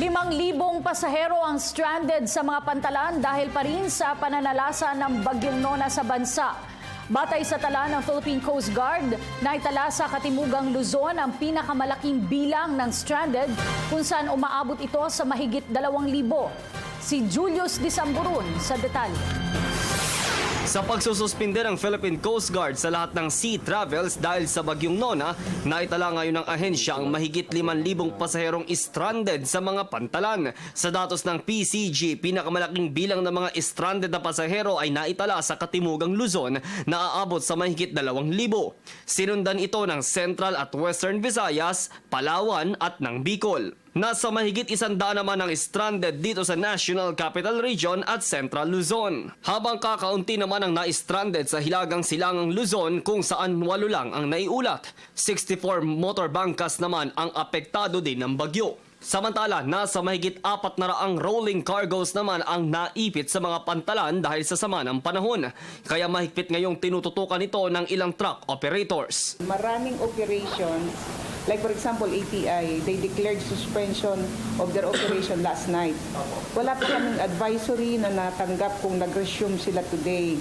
5,000 pasahero ang stranded sa mga pantalan dahil pa rin sa pananalasa ng Bagyong Nona sa bansa. Batay sa tala ng Philippine Coast Guard, naitala sa Katimugang Luzon ang pinakamalaking bilang ng stranded kung saan umaabot ito sa mahigit 2,000. Si Julius Disamburun sa detalye. Sa pagsususpinde ng Philippine Coast Guard sa lahat ng sea travels dahil sa Bagyong Nona, naitala ngayon ng ahensya ang mahigit 5,000 pasaherong stranded sa mga pantalan. Sa datos ng PCG, pinakamalaking bilang ng mga stranded na pasahero ay naitala sa Katimugang Luzon na aabot sa mahigit 2,000. Sinundan ito ng Central at Western Visayas, Palawan at ng Bicol. Nasa mahigit 100 naman ang stranded dito sa National Capital Region at Central Luzon. Habang kakaunti naman ang na-stranded sa Hilagang Silangang Luzon kung saan 8 lang ang naiulat. 64 motor bangkas naman ang apektado din ng bagyo. Samantala, nasa mahigit 400 rolling cargoes naman ang naipit sa mga pantalan dahil sa sama ng panahon. Kaya mahigpit ngayong tinututukan ito ng ilang truck operators. Maraming operations, like for example ATI, they declared suspension of their operation last night. Wala pa kaming advisory na natanggap kung nag-resume sila today.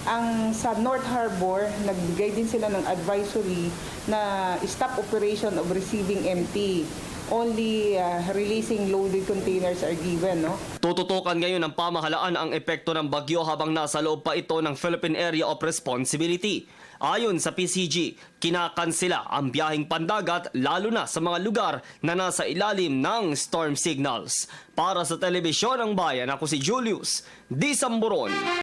Ang sa North Harbor, nagbigay din sila ng advisory na stop operation of receiving empty. Only releasing loaded containers are given, no? Tututukan ngayon ng pamahalaan ang epekto ng bagyo habang nasa loob pa ito ng Philippine Area of Responsibility. Ayon sa PCG, kinakansela ang biyaheng pandagat lalo na sa mga lugar na nasa ilalim ng storm signals. Para sa Telebisyon ng Bayan, ako si Julius Disamburon.